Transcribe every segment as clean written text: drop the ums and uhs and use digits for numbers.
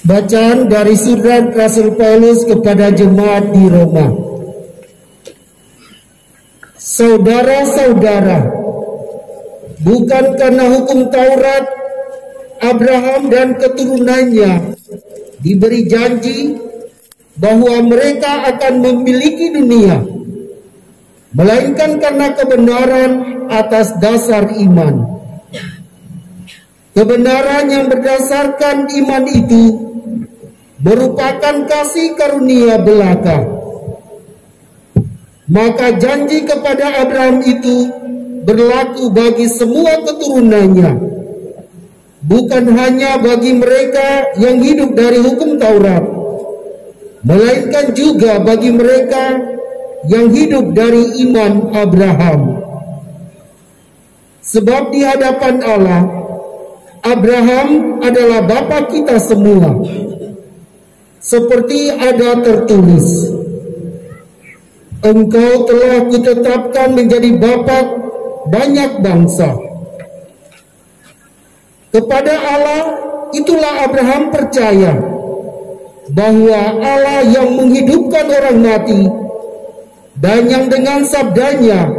Bacaan dari surat Rasul Paulus kepada jemaat di Roma. Saudara-saudara, bukan karena hukum Taurat, Abraham dan keturunannya diberi janji bahwa mereka akan memiliki dunia, melainkan karena kebenaran atas dasar iman. Kebenaran yang berdasarkan iman itu merupakan kasih karunia belaka. Maka janji kepada Abraham itu berlaku bagi semua keturunannya, bukan hanya bagi mereka yang hidup dari hukum Taurat, melainkan juga bagi mereka yang hidup dari iman Abraham. Sebab di hadapan Allah, Abraham adalah bapa kita semua. Seperti ada tertulis, engkau telah kutetapkan menjadi bapa banyak bangsa. Kepada Allah itulah Abraham percaya bahwa Allah yang menghidupkan orang mati dan yang dengan sabdanya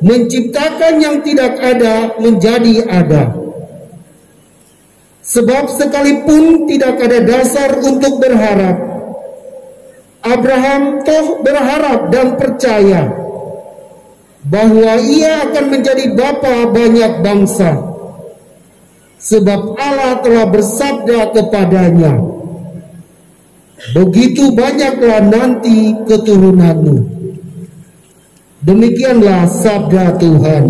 menciptakan yang tidak ada menjadi ada. Sebab sekalipun tidak ada dasar untuk berharap, Abraham toh berharap dan percaya bahwa ia akan menjadi bapa banyak bangsa. Sebab Allah telah bersabda kepadanya, begitu banyaklah nanti keturunanmu. Demikianlah sabda Tuhan.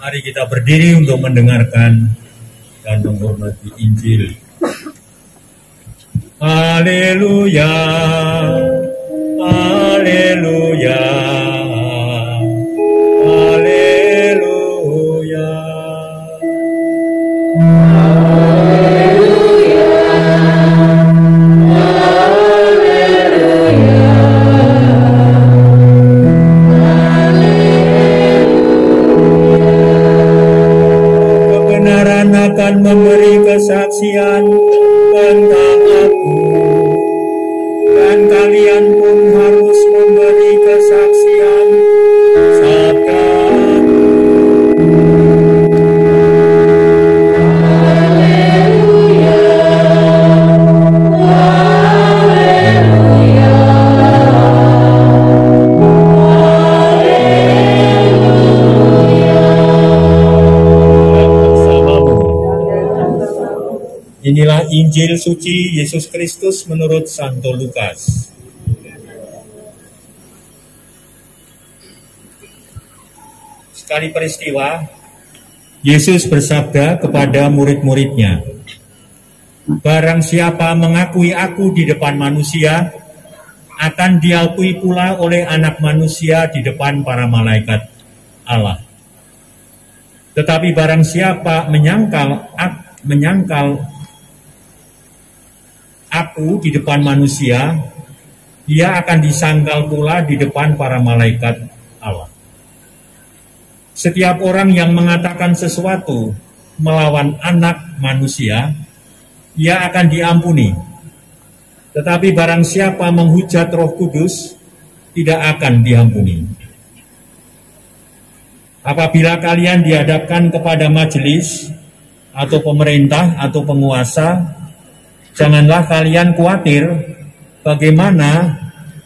Mari kita Kita berdiri untuk mendengarkan dan menghormati Injil. Haleluya, haleluya, haleluya. Akan memberi kesaksian tentang aku, dan kalian pun harus memberi kesaksian sabda. Haleluya, haleluya, Inilah Injil suci Yesus Kristus menurut Santo Lukas. Sekali peristiwa, Yesus bersabda kepada murid-muridnya, "Barang siapa mengakui aku di depan manusia, akan diakui pula oleh Anak Manusia di depan para malaikat Allah. Tetapi barang siapa menyangkal aku di depan manusia, dia akan disangkal pula di depan para malaikat Allah. Setiap orang yang mengatakan sesuatu melawan Anak Manusia, ia akan diampuni. Tetapi barang siapa menghujat Roh Kudus, tidak akan diampuni. Apabila kalian dihadapkan kepada majelis atau pemerintah atau penguasa, janganlah kalian khawatir bagaimana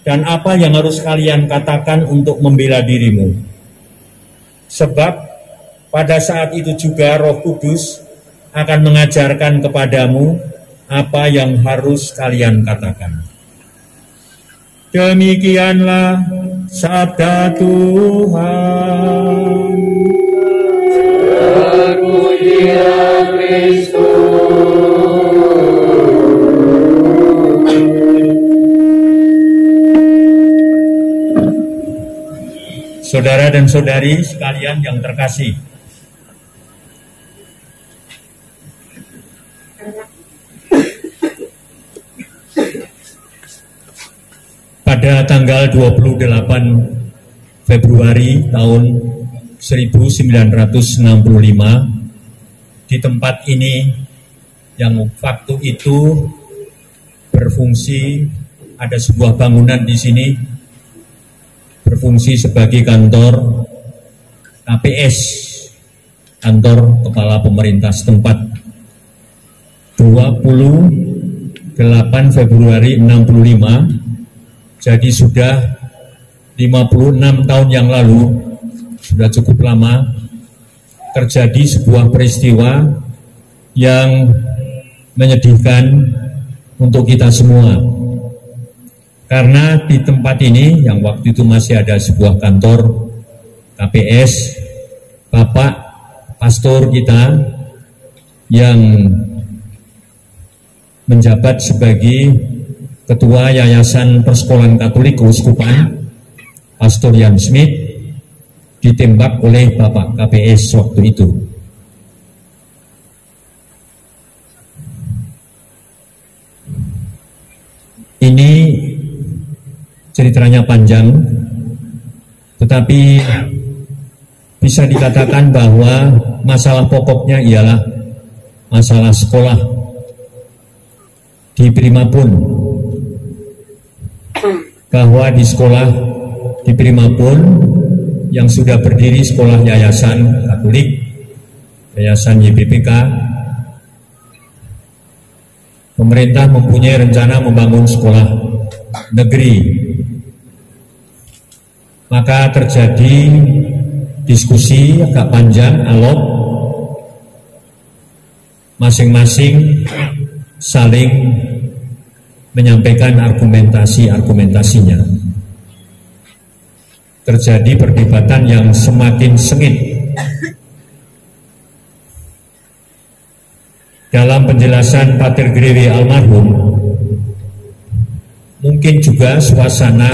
dan apa yang harus kalian katakan untuk membela dirimu. Sebab pada saat itu juga Roh Kudus akan mengajarkan kepadamu apa yang harus kalian katakan." Demikianlah sabda Tuhan. Terpujilah Kristus. Saudara dan saudari sekalian yang terkasih, pada tanggal 28 Februari tahun 1965, di tempat ini yang waktu itu berfungsi, ada sebuah bangunan di sini berfungsi sebagai kantor KPS, kantor kepala pemerintah setempat. 28 Februari 65, jadi sudah 56 tahun yang lalu, sudah cukup lama, terjadi sebuah peristiwa yang menyedihkan untuk kita semua. Karena di tempat ini yang waktu itu masih ada sebuah kantor KPS, Bapak Pastor kita yang menjabat sebagai Ketua Yayasan Persekolahan Katolik Keuskupan, Pastor Jan Smith, ditembak oleh Bapak KPS waktu itu. Ini ceritanya panjang, tetapi bisa dikatakan bahwa masalah pokoknya ialah masalah sekolah di Primapun, bahwa di sekolah di Primapun yang sudah berdiri sekolah Yayasan Katolik, Yayasan YBPK, pemerintah mempunyai rencana membangun sekolah negeri. Maka terjadi diskusi agak panjang, alot, masing-masing saling menyampaikan argumentasinya. Terjadi perdebatan yang semakin sengit dalam penjelasan Pater Grewe almarhum, mungkin juga suasana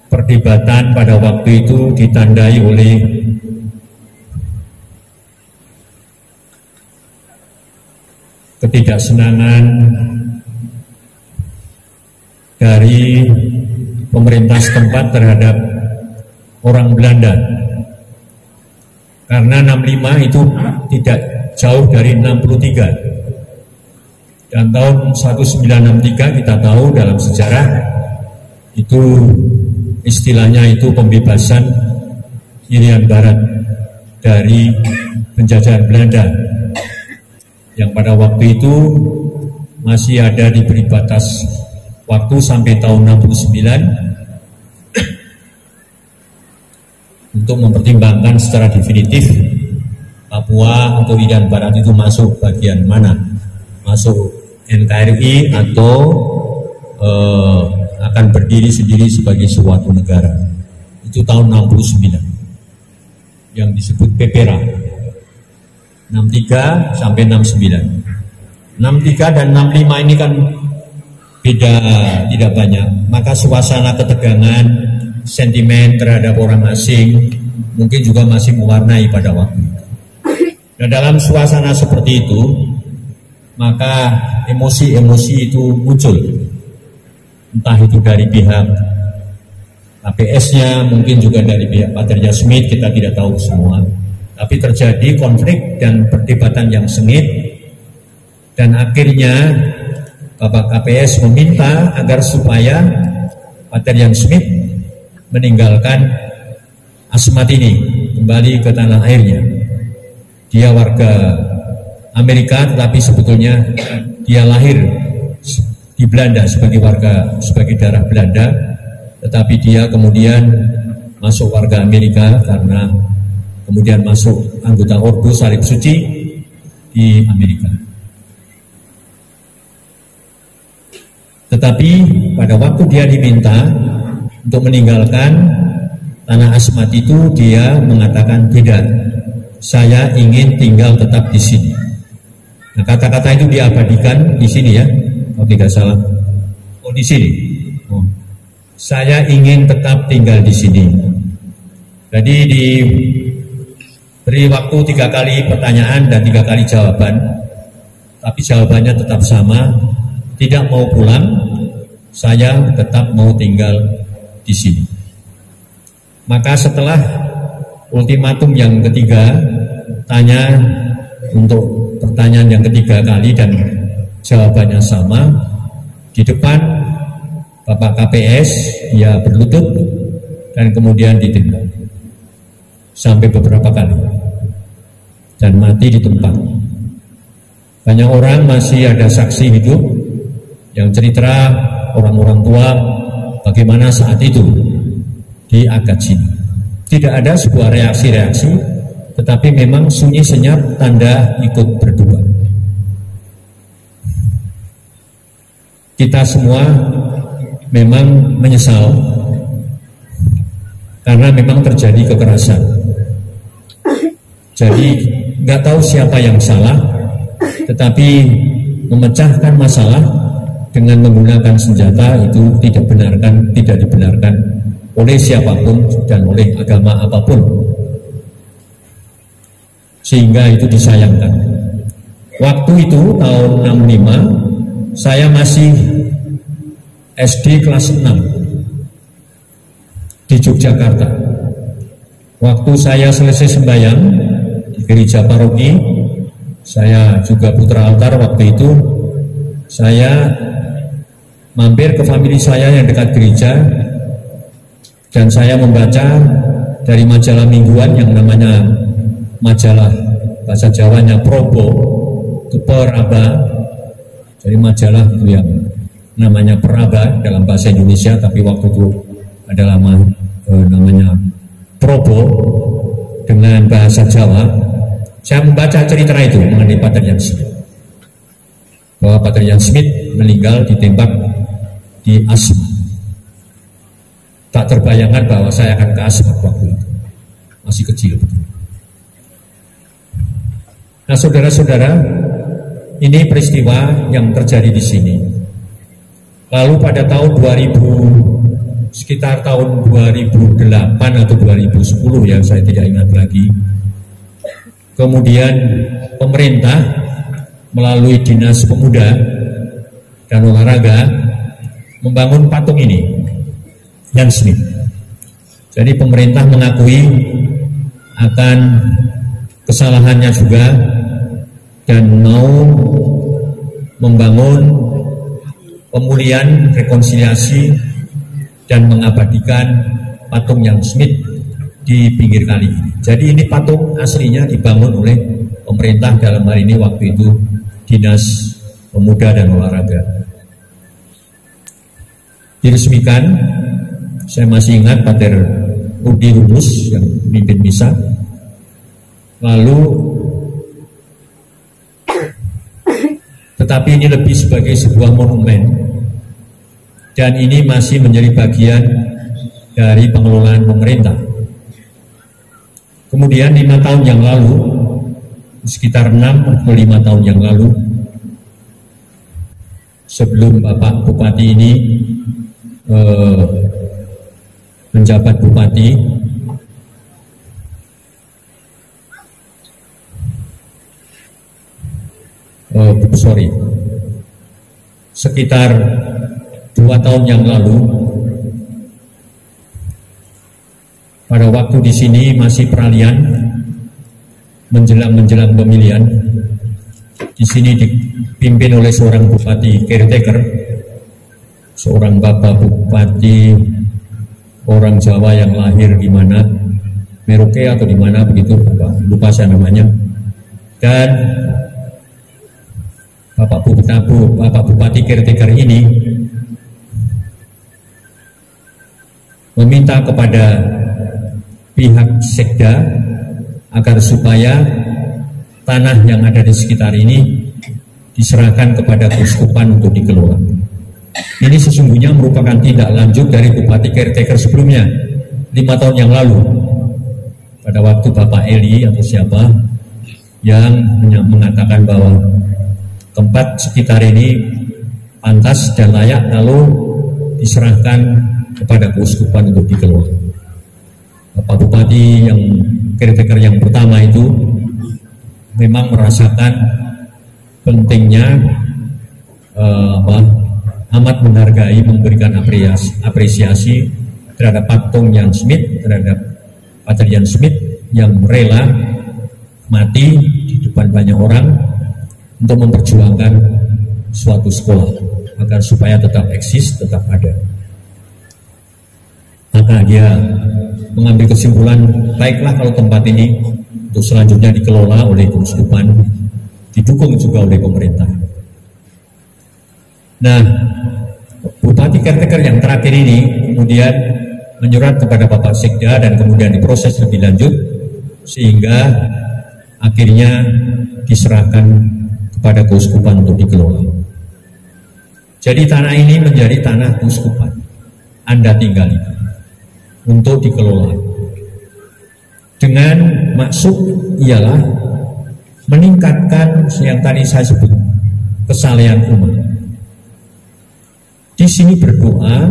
perdebatan pada waktu itu ditandai oleh ketidaksenangan dari pemerintah setempat terhadap orang Belanda, karena 65 itu tidak jauh dari 63, dan tahun 1963 kita tahu dalam sejarah itu istilahnya itu pembebasan Irian Barat dari penjajahan Belanda, yang pada waktu itu masih ada diberi batas waktu sampai tahun 69 untuk mempertimbangkan secara definitif Papua atau Irian Barat itu masuk bagian mana, masuk NKRI atau akan berdiri sendiri sebagai suatu negara. Itu tahun 69 yang disebut PPRA 63 sampai 69. 63 dan 65 ini kan beda tidak banyak, maka suasana ketegangan, sentimen terhadap orang asing mungkin juga masih mewarnai pada waktu itu. Nah, dalam suasana seperti itu, maka emosi-emosi itu muncul, entah itu dari pihak APS-nya, mungkin juga dari pihak Paterja Smith, kita tidak tahu semua. Tapi terjadi konflik dan perdebatan yang sengit, dan akhirnya Bapak KPS meminta agar supaya Pater Jan Smith meninggalkan Asmat ini, kembali ke tanah airnya. Dia warga Amerika, tetapi sebetulnya dia lahir di Belanda sebagai darah Belanda, tetapi dia kemudian masuk warga Amerika karena kemudian masuk anggota Ordo Salib Suci di Amerika. Tetapi pada waktu dia diminta untuk meninggalkan tanah Asmat itu, dia mengatakan tidak, saya ingin tinggal tetap di sini. Nah, kata-kata itu diabadikan di sini ya, kalau tidak salah. Oh, di sini. Oh. Saya ingin tetap tinggal di sini. Jadi diberi waktu 3 kali pertanyaan dan 3 kali jawaban, tapi jawabannya tetap sama. Tidak mau pulang, saya tetap mau tinggal di sini. Maka setelah ultimatum yang ketiga, tanya untuk pertanyaan yang ketiga kali dan jawabannya sama, di depan Bapak KPS dia berlutut dan kemudian ditembak sampai beberapa kali dan mati di tempat. Banyak orang masih ada saksi hidup yang cerita orang-orang tua bagaimana saat itu di Agatsini. Tidak ada sebuah reaksi-reaksi, tetapi memang sunyi senyap tanda ikut berduka. Kita semua memang menyesal karena memang terjadi kekerasan. Jadi nggak tahu siapa yang salah, tetapi memecahkan masalah dengan menggunakan senjata itu tidak dibenarkan oleh siapapun dan oleh agama apapun, sehingga itu disayangkan. Waktu itu tahun 65 saya masih SD kelas 6 di Yogyakarta. Waktu saya selesai sembahyang di gereja paroki, saya juga putra altar waktu itu, saya mampir ke famili saya yang dekat gereja dan saya membaca dari majalah mingguan yang namanya majalah bahasa Jawanya Probo, itu Peraba, dari majalah itu yang namanya Peraba dalam bahasa Indonesia, tapi waktu itu adalah namanya Probo dengan bahasa Jawa. Saya membaca cerita itu mengenai Pater Jan Smith, bahwa Pater Jan Smith meninggal ditembak di Asmat. Tak terbayangkan bahwa saya akan ke Asmat waktu itu, masih kecil. Nah, saudara-saudara, ini peristiwa yang terjadi di sini. Lalu pada tahun 2000, sekitar tahun 2008 atau 2010 ya, saya tidak ingat lagi. Kemudian pemerintah melalui Dinas Pemuda dan Olahraga membangun patung ini, Ian Smith. Jadi pemerintah mengakui akan kesalahannya juga dan mau membangun pemulihan, rekonsiliasi, dan mengabadikan patung Ian Smith di pinggir kali ini. Jadi ini patung aslinya dibangun oleh pemerintah, dalam hal ini waktu itu Dinas Pemuda dan Olahraga. Diresmikan, saya masih ingat Pater Rudi Rubus yang memimpin misa. Lalu, tetapi ini lebih sebagai sebuah monumen, dan ini masih menjadi bagian dari pengelolaan pemerintah. Kemudian 5 tahun yang lalu, sekitar 6 atau 5 tahun yang lalu, sebelum Bapak Bupati ini menjabat Bupati, sekitar 2 tahun yang lalu, pada waktu di sini masih peralihan menjelang pemilihan. Di sini dipimpin oleh seorang bupati caretaker, seorang bapak bupati orang Jawa yang lahir di mana, Merauke atau di mana begitu, lupa saya namanya. Dan Bapak Bupati caretaker ini meminta kepada pihak sekda agar supaya tanah yang ada di sekitar ini diserahkan kepada keuskupan untuk dikelola. Ini sesungguhnya merupakan tindak lanjut dari Bupati caretaker sebelumnya 5 tahun yang lalu, pada waktu Bapak Eli atau siapa yang mengatakan bahwa tempat sekitar ini pantas dan layak lalu diserahkan kepada keuskupan untuk dikelola. Bapak Bupati yang caretaker yang pertama itu memang merasakan pentingnya amat menghargai, memberikan apresiasi terhadap patung Ian Smith, terhadap Pater Ian Smith yang rela mati di depan banyak orang untuk memperjuangkan suatu sekolah agar supaya tetap eksis, tetap ada. Maka dia mengambil kesimpulan, baiklah kalau tempat ini untuk selanjutnya dikelola oleh keuskupan, didukung juga oleh pemerintah. Nah, Bupati caretaker yang terakhir ini kemudian menyurat kepada Bapak Sekda dan kemudian diproses lebih lanjut sehingga akhirnya diserahkan kepada keuskupan untuk dikelola. Jadi tanah ini menjadi tanah keuskupan, Anda tinggali untuk dikelola. Dengan maksud ialah meningkatkan yang tadi saya sebut, kesalehan umat. Di sini berdoa,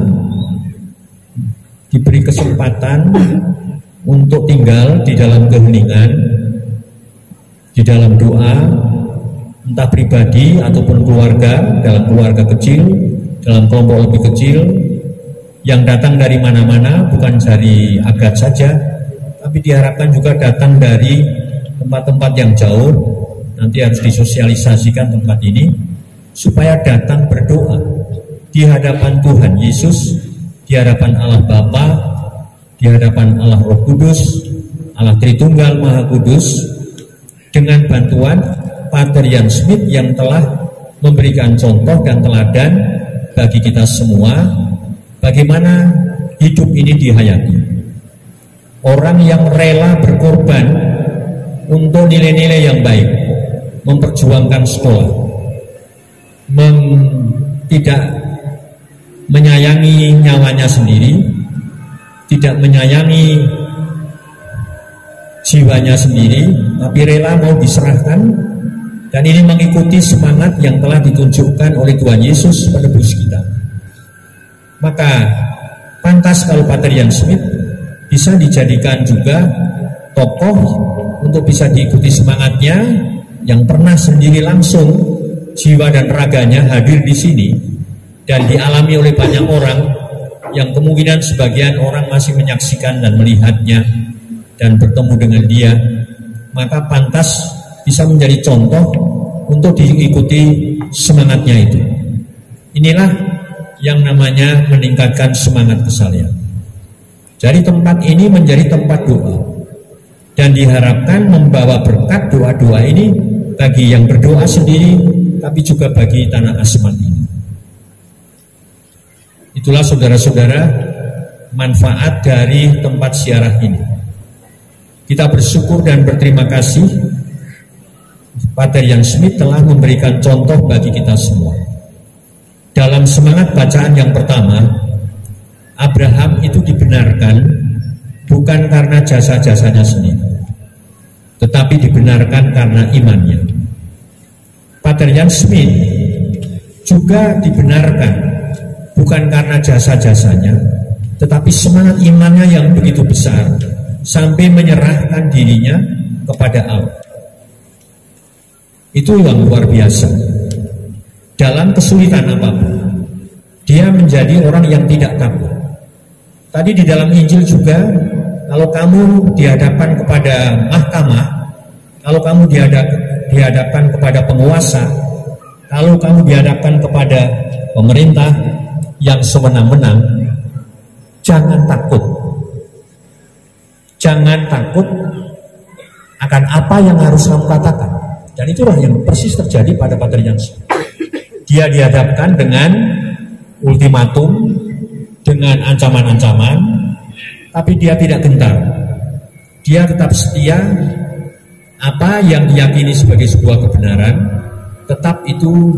diberi kesempatan untuk tinggal di dalam keheningan, di dalam doa, entah pribadi ataupun keluarga, dalam keluarga kecil, dalam kelompok lebih kecil, yang datang dari mana-mana, bukan dari Agat saja, tapi diharapkan juga datang dari tempat-tempat yang jauh. Nanti harus disosialisasikan tempat ini, supaya datang berdoa di hadapan Tuhan Yesus, di hadapan Allah Bapa, di hadapan Allah Roh Kudus, Allah Tritunggal Maha Kudus, dengan bantuan Pater Ian Smith yang telah memberikan contoh dan teladan bagi kita semua bagaimana hidup ini dihayati. Orang yang rela berkorban untuk nilai-nilai yang baik, memperjuangkan sekolah, tidak menyayangi nyawanya sendiri, tidak menyayangi jiwanya sendiri, tapi rela mau diserahkan Dan ini mengikuti semangat yang telah ditunjukkan oleh Tuhan Yesus penebus kita. Maka pantas kalau Pater Ian Smith bisa dijadikan juga tokoh untuk bisa diikuti semangatnya, yang pernah sendiri langsung jiwa dan raganya hadir di sini dan dialami oleh banyak orang, yang kemungkinan sebagian orang masih menyaksikan dan melihatnya dan bertemu dengan dia. Maka pantas bisa menjadi contoh untuk diikuti semangatnya itu. Inilah yang namanya meningkatkan semangat kesalehan. Jadi tempat ini menjadi tempat doa, dan diharapkan membawa berkat doa-doa ini bagi yang berdoa sendiri, tapi juga bagi tanah Asmat ini. Itulah saudara-saudara manfaat dari tempat ziarah ini. Kita bersyukur dan berterima kasih Pater Ian Smith telah memberikan contoh bagi kita semua. Dalam semangat bacaan yang pertama, Abraham itu dibenarkan bukan karena jasa-jasanya sendiri, tetapi dibenarkan karena imannya. Pater Ian Smith juga dibenarkan bukan karena jasa-jasanya, tetapi semangat imannya yang begitu besar sampai menyerahkan dirinya kepada Allah. Itu yang luar biasa. Dalam kesulitan apapun, dia menjadi orang yang tidak takut. Tadi di dalam Injil juga, kalau kamu dihadapkan kepada mahkamah, kalau kamu dihadapkan kepada penguasa, kalau kamu dihadapkan kepada pemerintah yang sewenang-wenang, jangan takut. Jangan takut akan apa yang harus kamu katakan. Dan itulah yang persis terjadi pada Pater Ian Smith. Dia dihadapkan dengan ultimatum, dengan ancaman-ancaman, tapi dia tidak gentar. Dia tetap setia. Apa yang diyakini sebagai sebuah kebenaran, tetap itu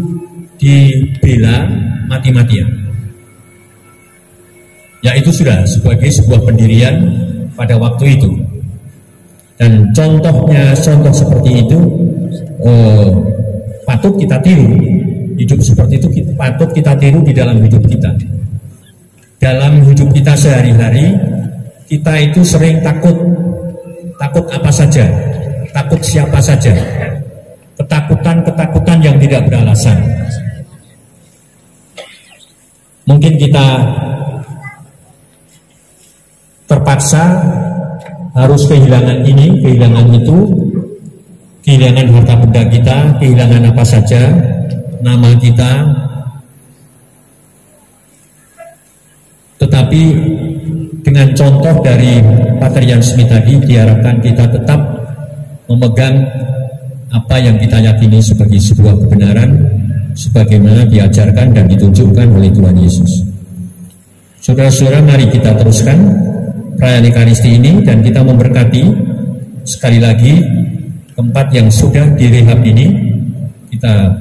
dibela mati-matian. Ya, itu sudah sebagai sebuah pendirian pada waktu itu. Dan contoh seperti itu patut kita tiru. Hidup seperti itu patut kita tiru di dalam hidup kita. Dalam hidup kita sehari-hari, kita itu sering takut apa saja, takut siapa saja, ketakutan yang tidak beralasan. Mungkin kita terpaksa harus kehilangan ini, kehilangan itu, kehilangan harta benda kita, kehilangan apa saja, nama kita. Tetapi dengan contoh dari Pater Ian Smith tadi, diharapkan kita tetap memegang apa yang kita yakini sebagai sebuah kebenaran, sebagaimana diajarkan dan ditunjukkan oleh Tuhan Yesus. Saudara-saudara, mari kita teruskan perayaan Ekaristi ini, dan kita memberkati sekali lagi tempat yang sudah direhab ini. Kita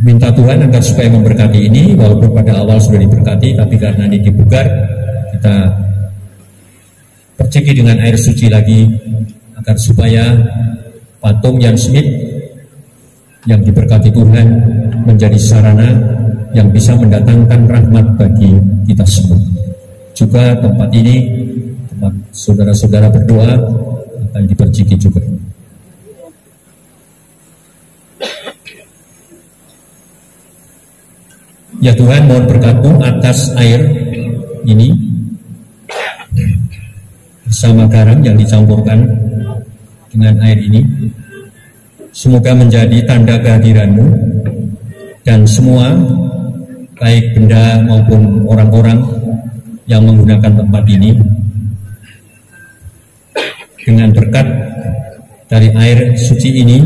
minta Tuhan agar supaya memberkati ini, walaupun pada awal sudah diberkati, tapi karena ini dibugar, kita perciki dengan air suci lagi, agar supaya patung Ian Smith yang diberkati Tuhan menjadi sarana yang bisa mendatangkan rahmat bagi kita semua. Juga tempat ini, tempat saudara-saudara berdoa, akan diperciki juga. Ya Tuhan, mohon berkat-Mu atas air ini bersama garam yang dicampurkan dengan air ini. Semoga menjadi tanda kehadiran-Mu, dan semua, baik benda maupun orang-orang yang menggunakan tempat ini, dengan berkat dari air suci ini,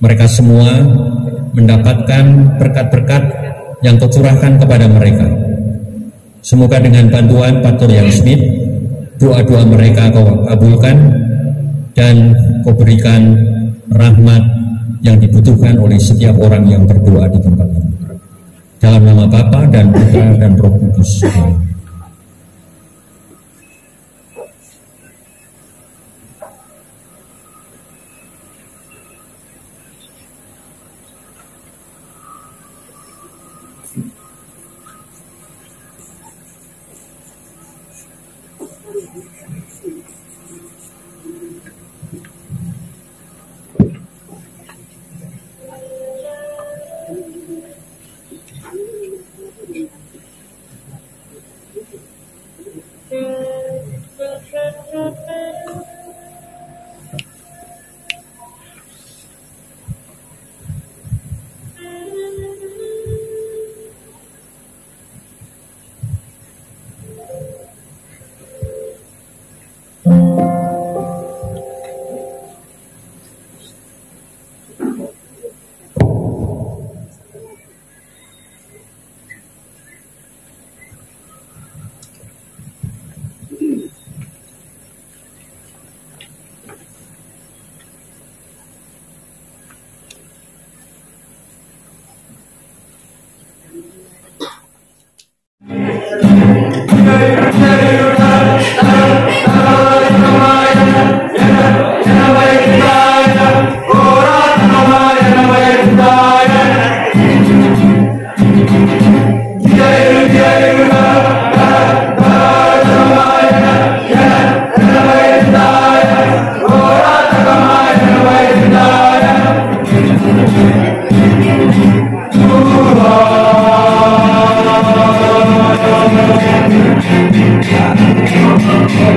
mereka semua mendapatkan berkat-berkat yang tercurahkan kepada mereka. Semoga dengan bantuan Pater Ian Smith, doa-doa mereka Kau kabulkan, dan Kau berikan rahmat yang dibutuhkan oleh setiap orang yang berdoa di tempat ini. Dalam nama Bapa dan Putra dan Roh Kudus.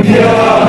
Yeah.